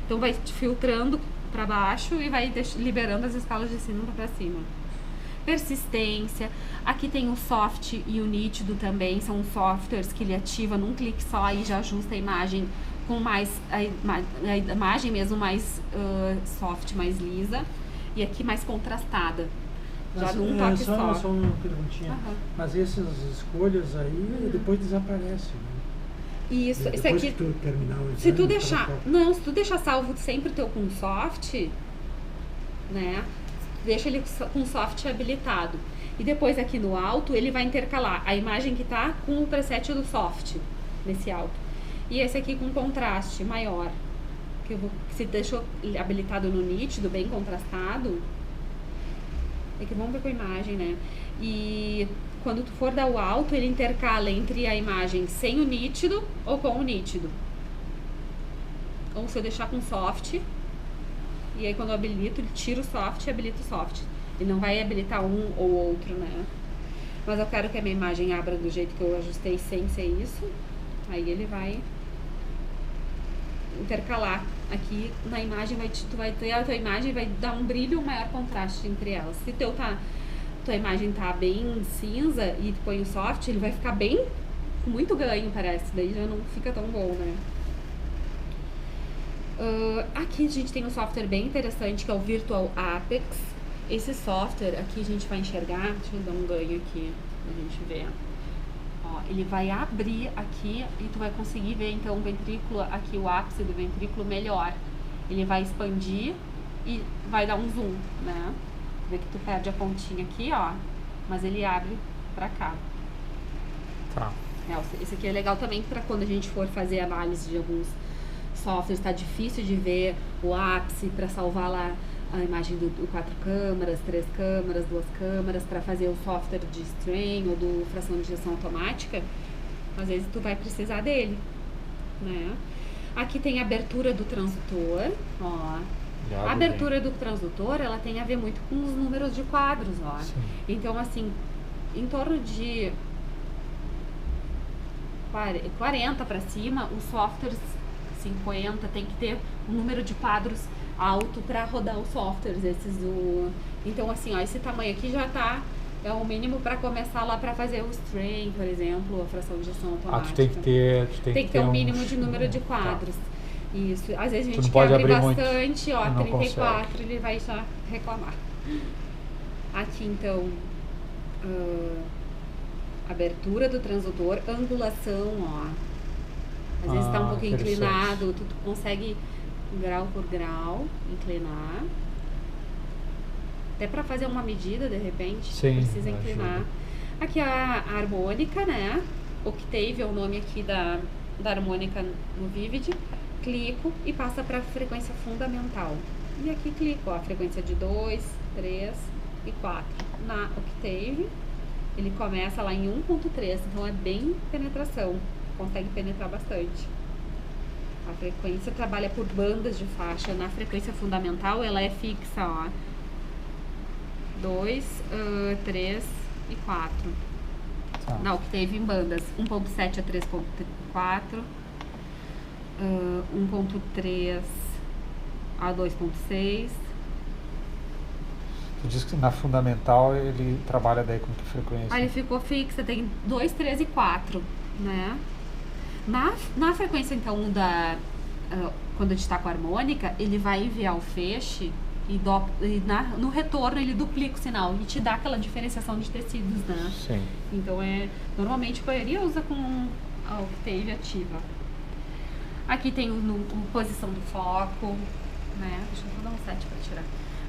Então vai filtrando para baixo e vai liberando as escalas de cima para cima. Persistência. Aqui tem o soft e o nítido também, são softwares que ele ativa num clique só e já ajusta a imagem com mais a imagem mesmo mais soft, mais lisa, e aqui mais contrastada. Já num toque só. Só uma perguntinha. Mas essas escolhas aí depois desaparecem, né? Isso, esse aqui. Que tu terminar o exame, se tu deixar salvo sempre o teu com soft, né? Deixa ele com soft habilitado. E depois aqui no alto ele vai intercalar a imagem que tá com o preset do soft nesse alto. E esse aqui com contraste maior. Que se deixou habilitado no nítido, bem contrastado. É que vamos ver com a imagem, né? E quando tu for dar o alto, ele intercala entre a imagem sem o nítido ou com o nítido. Ou se eu deixar com soft, e aí quando eu habilito, ele tira o soft e habilita o soft. Ele não vai habilitar um ou outro, né? Mas eu quero que a minha imagem abra do jeito que eu ajustei sem ser isso. Aí ele vai intercalar. Aqui na imagem tu vai ter a tua imagem, vai dar um brilho, um maior contraste entre elas. Se tua imagem tá bem cinza e tu põe o soft, ele vai ficar bem, com muito ganho, parece. Daí já não fica tão bom, né? Aqui a gente tem um software bem interessante que é o Virtual Apex. Esse software aqui a gente vai enxergar, deixa eu dar um ganho aqui pra gente ver. Ó, ele vai abrir aqui e tu vai conseguir ver então o ventrículo, aqui o ápice do ventrículo melhor. Ele vai expandir e vai dar um zoom, né? Vê que tu perde a pontinha aqui, ó, mas ele abre pra cá. Tá. Esse aqui é legal também para quando a gente for fazer análise de alguns softwares, tá difícil de ver o ápice para salvar lá a imagem do 4 câmeras, 3 câmeras, 2 câmeras, para fazer o software de strain ou do fração de injeção automática. Às vezes tu vai precisar dele, né? Aqui tem a abertura do transdutor, ó. A abertura do transdutor, ela tem a ver muito com os números de quadros, ó. Sim. Então, assim, em torno de 40 para cima, os softwares 50 tem que ter um número de quadros alto para rodar os softwares, então assim, ó, esse tamanho aqui já tá, é o mínimo para começar lá para fazer o strain, por exemplo, a fração de injeção automática. Tu tem que ter um mínimo de número de quadros. Tá. Isso, às vezes a gente quer abrir bastante, muito, ó, 34, consegue. ele vai já reclamar. Aqui então, abertura do transdutor, angulação, ó. Às vezes tá um pouquinho inclinado, tu consegue grau por grau inclinar. Até para fazer uma medida, de repente, precisa inclinar. Ajuda. Aqui a harmônica, né? Octave é o nome aqui da harmônica no Vivid. Clico e passa para a frequência fundamental. E aqui clico, ó, a frequência de 2, 3 e 4. Na Octave, ele começa lá em 1.3, então é bem penetração, consegue penetrar bastante. A frequência trabalha por bandas de faixa. Na frequência fundamental, ela é fixa, ó. 2, 3 e 4. Tá. Na Octave em bandas. 1.7 a 3.4. 1.3 a 2.6. Tu diz que na fundamental ele trabalha daí com que frequência? Aí ele ficou fixa, tem 2, 3 e 4, né? Na frequência então quando a gente está com a harmônica, ele vai enviar o feixe e no retorno ele duplica o sinal e te dá aquela diferenciação de tecidos, né? Sim. Então normalmente a maioria usa com a Octave ativa. Aqui tem posição do foco, né? Deixa eu dar um set para tirar.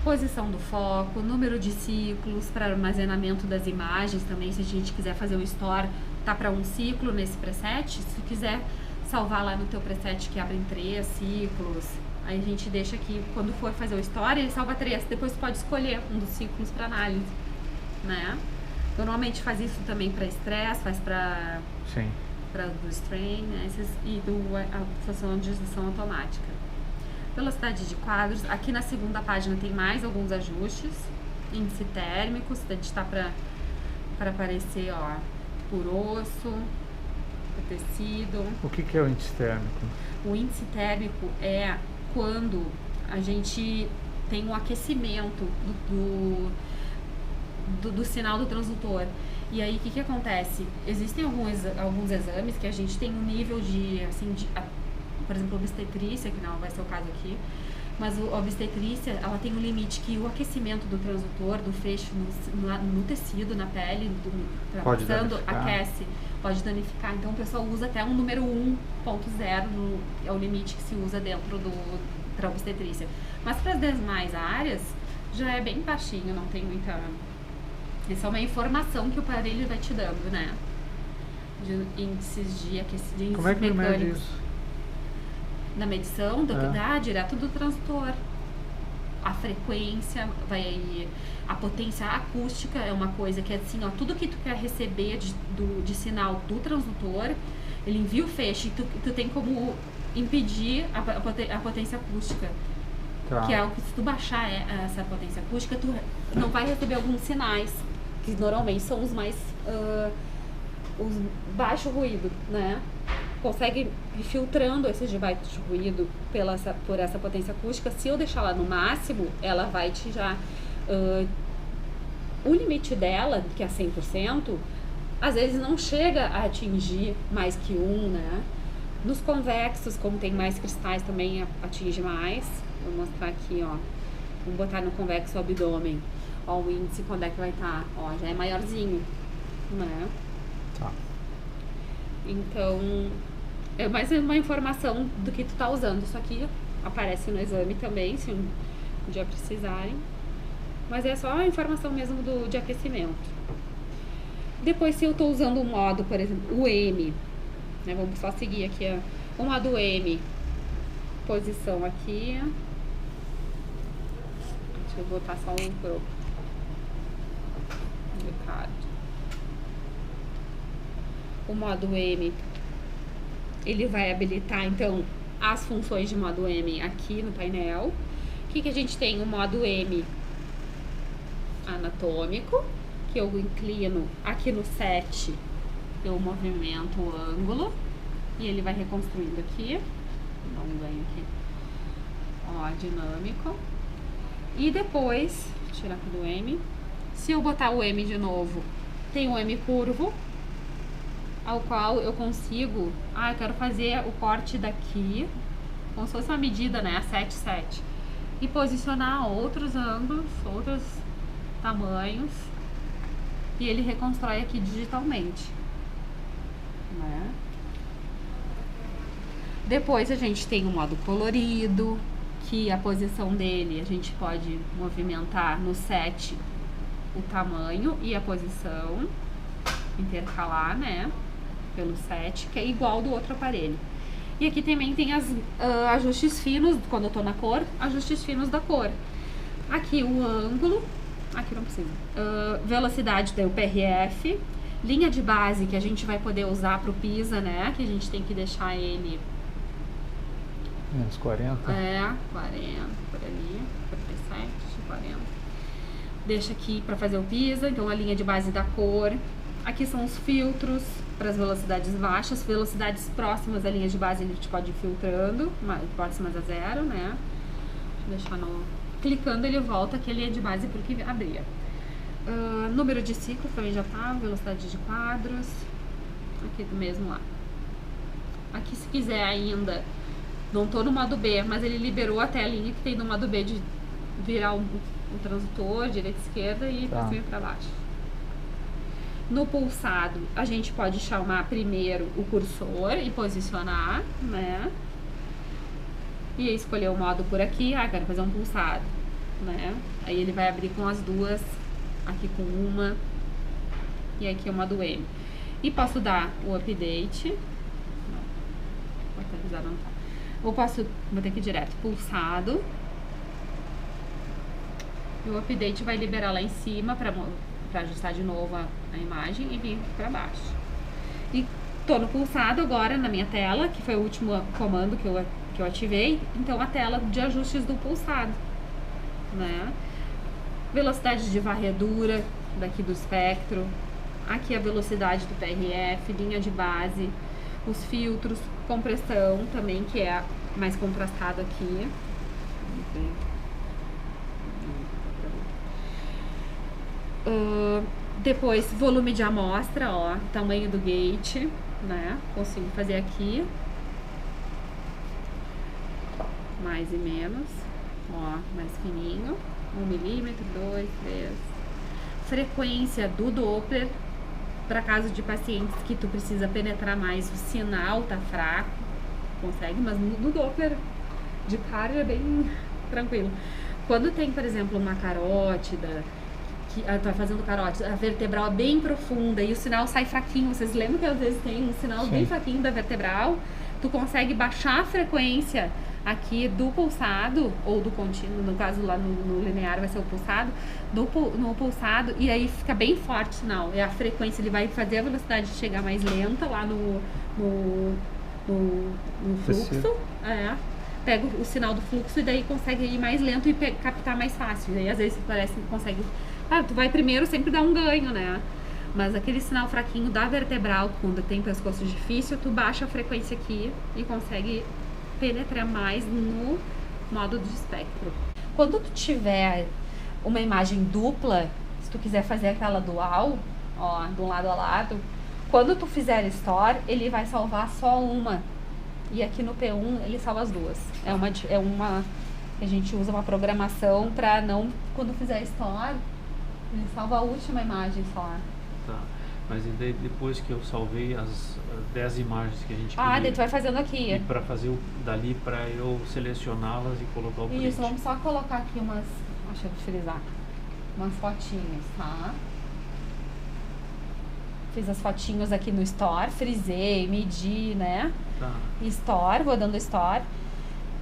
Posição do foco, número de ciclos para armazenamento das imagens também, se a gente quiser fazer um store, tá para um ciclo nesse preset. Se tu quiser salvar lá no teu preset que abre em 3 ciclos, aí a gente deixa aqui, quando for fazer o store, ele salva 3, depois tu pode escolher um dos ciclos para análise, né? Normalmente faz isso também para estresse, faz para do strain, né? E a função de injeção automática. Velocidade de quadros, aqui na segunda página tem mais alguns ajustes, índice térmico, se a gente está para aparecer, ó, por osso, por tecido. O que é o índice térmico? O índice térmico é quando a gente tem um aquecimento do sinal do transdutor. E aí, o que acontece? Existem alguns exames que a gente tem um nível de, assim, por exemplo, obstetrícia, que não vai ser o caso aqui, mas a obstetrícia, ela tem um limite que o aquecimento do transdutor, do feixe no tecido, na pele, passando, aquece, pode danificar. Então, o pessoal usa até um número 1.0, é o limite que se usa dentro da obstetrícia. Mas para as demais áreas, já é bem baixinho, não tem muita... Isso é uma informação que o aparelho vai te dando, né? De índices de aquecimento. Como é que mede isso? Na medição, direto do transdutor. A frequência, a potência acústica é uma coisa que é assim, ó, tudo que tu quer receber de sinal do transdutor, ele envia o feixe e tu tem como impedir a potência acústica. Tá. Que é o que, se tu baixar essa potência acústica, tu não vai receber alguns sinais, que normalmente são os mais os baixo ruído, né? Consegue ir filtrando esses de baixo ruído por essa potência acústica. Se eu deixar ela no máximo, ela vai te já... o limite dela, que é 100%, às vezes não chega a atingir mais que 1, né? Nos convexos, como tem mais cristais, também atinge mais. Vou mostrar aqui, ó. Vamos botar no convexo abdômen. Ó, o índice, quando é que vai estar? Ó, já é maiorzinho, né? Tá. Então, é mais uma informação do que tu tá usando. Isso aqui aparece no exame também, se um dia precisarem. Mas é só a informação mesmo de aquecimento. Depois, se eu tô usando o modo, por exemplo, o M, né? Vamos só seguir aqui, ó. O modo M, posição aqui. Deixa eu botar só um pro card. O modo M, ele vai habilitar, então, as funções de modo M aqui no painel. O que a gente tem? O modo M anatômico, que eu inclino aqui no 7, eu movimento o ângulo e ele vai reconstruindo aqui. Vou dar um ganho aqui. Ó, dinâmico. E depois, vou tirar aqui do M. Se eu botar o M de novo, tem o M curvo, ao qual eu consigo... eu quero fazer o corte daqui, como se fosse uma medida, né? A 7,7. E posicionar outros ângulos, outros tamanhos. E ele reconstrói aqui digitalmente, né? Depois a gente tem o modo colorido, que a posição dele a gente pode movimentar no 7 o tamanho e a posição, intercalar, né? Pelo 7, que é igual do outro aparelho. E aqui também tem as ajustes finos, quando eu tô na cor, ajustes finos da cor. Aqui o ângulo, aqui não precisa. Velocidade do PRF, linha de base que a gente vai poder usar pro PISA, né? Que a gente tem que deixar ele... Menos 40. 40, por ali, 47, 40. Deixa aqui para fazer o PISA, então a linha de base da cor. Aqui são os filtros para as velocidades baixas, velocidades próximas à linha de base a gente pode ir filtrando, próximas a 0, né? Deixa eu deixar no... Clicando ele volta aqui a linha de base porque abria. Número de ciclos também já tá, velocidade de quadros, aqui do mesmo lá. Aqui se quiser ainda, não tô no modo B, mas ele liberou até a linha que tem no modo B de virar o transdutor, direita e esquerda e pra cima e pra baixo. No pulsado, a gente pode chamar primeiro o cursor e posicionar, né? E escolher o modo por aqui, quero fazer um pulsado, né? Aí ele vai abrir com as duas, aqui com uma, e aqui o modo M. E posso dar o update, não, atualizar não tá. Ou posso, vou ter que ir direto, pulsado, e o update vai liberar lá em cima para ajustar de novo a imagem e vir para baixo. E tô no pulsado agora na minha tela, que foi o último comando que eu ativei, então a tela de ajustes do pulsado, né? Velocidade de varredura daqui do espectro, aqui a velocidade do PRF, linha de base, os filtros, compressão também, que é mais contrastado aqui. Depois, volume de amostra, ó, tamanho do gate, né? Consigo fazer aqui. Mais e menos, ó, mais fininho. 1 milímetro, 2, 3. Frequência do Doppler, para caso de pacientes que tu precisa penetrar mais, o sinal tá fraco, consegue, mas no Doppler de cara é bem tranquilo. Quando tem, por exemplo, uma carótida, que tá fazendo carótida, a vertebral é bem profunda e o sinal sai fraquinho, vocês lembram que às vezes tem um sinal bem fraquinho da vertebral? Tu consegue baixar a frequência aqui do pulsado, ou do contínuo, no caso lá no linear vai ser o pulsado, no pulsado, e aí fica bem forte o sinal. E a frequência, ele vai fazer a velocidade chegar mais lenta lá no fluxo, pega o sinal do fluxo e daí consegue ir mais lento e captar mais fácil. E aí às vezes parece que consegue... Ah, tu vai primeiro sempre dar um ganho, né? Mas aquele sinal fraquinho da vertebral, quando tem pescoço difícil, tu baixa a frequência aqui e consegue penetrar mais no modo de espectro. Quando tu tiver uma imagem dupla, se tu quiser fazer aquela dual, ó, de um lado a lado, quando tu fizer store, ele vai salvar só uma. E aqui no P1 ele salva as duas. A gente usa uma programação para não, quando fizer store, ele salva a última imagem só. Tá. Mas daí, depois que eu salvei as 10 imagens que a gente queria, daí tu vai fazendo aqui. E para fazer dali, para eu selecioná-las e colocar o print. Isso, vamos só colocar aqui umas, deixa eu frisar, umas fotinhos, tá? Fiz as fotinhos aqui no store, frisei, medi, né? Tá. Store, vou dando store.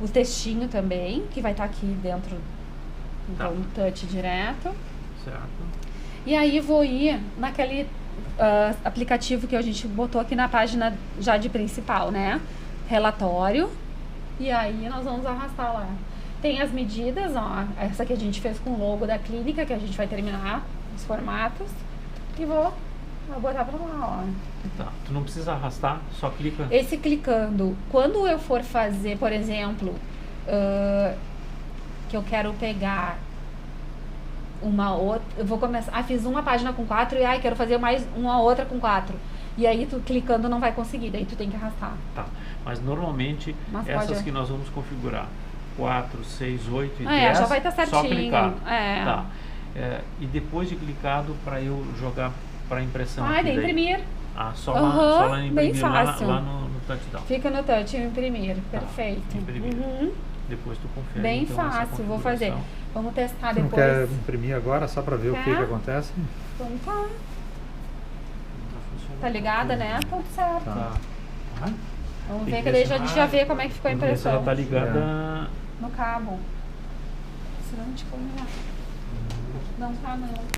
O textinho também, que vai estar aqui dentro, então touch direto. Certo. E aí vou ir naquele aplicativo que a gente botou aqui na página já de principal, né? Relatório. E aí nós vamos arrastar lá. Tem as medidas, ó. Essa que a gente fez com o logo da clínica, que a gente vai terminar os formatos. E vou botar pra lá, ó. Tá. Tu não precisa arrastar, só clica. Esse clicando, quando eu for fazer, por exemplo, que eu quero pegar uma outra, eu vou começar, fiz uma página com 4 e quero fazer mais uma outra com 4. E aí tu clicando não vai conseguir, daí tu tem que arrastar. Tá. Mas normalmente essas que nós vamos configurar 4, 6, 8 e 10, já vai estar certinho. só clicar. Tá. E depois de clicado, para eu jogar para impressão. Daí imprimir. Só lá em imprimir, bem fácil. lá no touchdown. Fica no touch e imprimir. Perfeito. Imprimir. Depois tu confere. Bem então, fácil, vou fazer. Vamos testar Você depois. não quer imprimir agora só para ver o que acontece? Então tá ligada, né? Tudo certo. Tá. Vamos ver que daí a gente já vê como é que ficou a impressão. Ela tá ligada no cabo. Senão a gente combinar. Não tá, não.